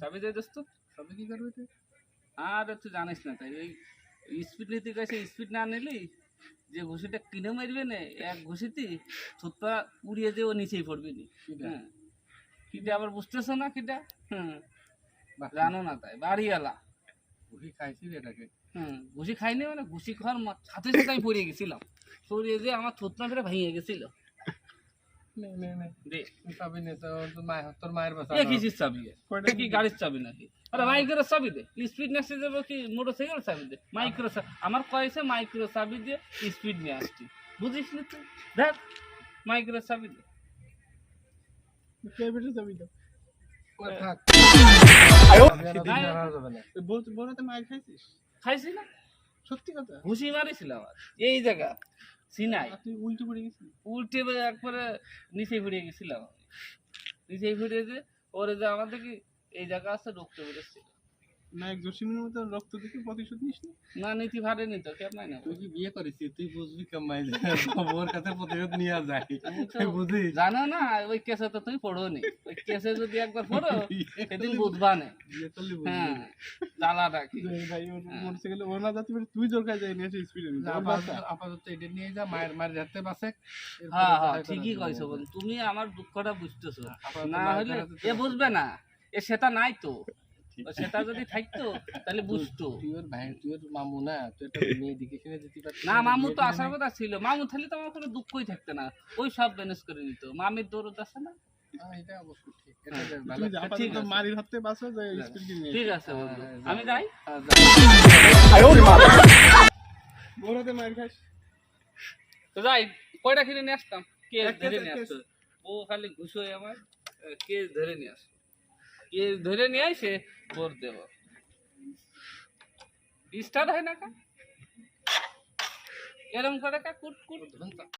চাবি দে দোস্ত। সবে কি করবে তুই? আর তুই জানিস না তাই ওই স্পিড নিতে গেছে, স্পিড না নিলি যে ঘুষিটা কিনে মারবে না, এক ঘুষিতে থুতপা উড়িয়ে দিয়ে ও নিচেই পড়বে নি। হ্যাঁ, কিটা আবার বুঝতেছো না কিটা? হ্যাঁ, জানো না তাই বাড়িওয়ালা ঘুষি খাইছি রে এটাকে। ঘুষি খাইনি মানে ঘুষি খাওয়ার সাথে সাথে আমি পড়ে গেছিলাম, পড়িয়ে দিয়ে আমার থুতপা ফেরে ভেঙে গেছিল। দে চাবি নে তো, তোর মায়ের বাসা। এ কিসের চাবি? এটা কি গাড়ির চাবি নাকি? আরে মাইক্রো চাবি দে, স্পিড নিয়ে আসতে যাবো কি মোটরসাইকেল চাবি দে? মাইক্রো আমার কয়েছে মাইক্রো চাবি দিয়ে স্পিড নিয়ে আসছি, বুঝিস না তুই? দেখ মাইক্রো চাবি দে। চাবি দাও। থাক। বড়তে মায়ের খাইছিস? খাইছি না, সত্যি কথা? ঘুষি মারিছিলাম আর এই জায়গা সিনাই, তুই উল্টো পড়ে গেছিস? উল্টে একবারে নিচে ঘুরিয়ে গেছিলাম, নিচে ঘুরিয়ে যে ওরে যে আমাদের কি এই জায়গা আছে রক্ত বেরোচ্ছিল না, এক জসিমের মতো রক্ত দেখে প্রতিশোধ নিস না, নীতি ভারে নিত কেমন না। তুই কি বিয়ে করেছিস? তুই বুঝবি কামাই ওর কাছে প্রতিশোধ নিয়ে যায়, বুঝিস? জানো না ওই কেসে তো তুমি পড়ো নি, ওই কেসে যদি একবার পড়ো সেদিন বুঝবা না। বিয়ে করলি হ্যাঁ, জ্বালাটা কি ভাই, ওর মোটরসাইকেলে ওর না যাতে তুই তোর কাছে নিয়ে এসে স্পিডে আপাতত এটা নিয়ে যা, মায়ের হাতে বাসে। হ্যাঁ হ্যাঁ, ঠিকই কইছো বন্ধু, তুমি আমার দুঃখটা বুঝতেছো। না হলে এ বুঝবে না, এ সেটা নাই তো, সেটা যদি থাকতো তাহলে বুঝতো। তুই ওর ভাই, তুই ওর মামু না, তুই একটা মেয়ে দিকে কিনে দিতে পারছিস না, মামু তো আসার কথা ছিল, মামু থাকলে তো আমার কোনো দুঃখই থাকতো না, ওই সব ম্যানেজ করে নিত। মামির দৌড় আছে না? এটা অবশ্য ঠিক। ঠিক আছে, মারির হাতে বাসো যে স্পিড কিনে। ঠিক আছে বন্ধু, আমি যাই। বড়তে মার খাস তো যাই, কয়টা কিনে নিয়ে আসতাম, কেস ধরে নিয়ে আসতো ও, খালি ঘুষ হয়ে আমার কেস ধরে নিয়ে আসতো, কেস ধরে নিয়ে আসে ভোট দেব। স্টার্ট হয় না কা এরম করে কা কুট কুট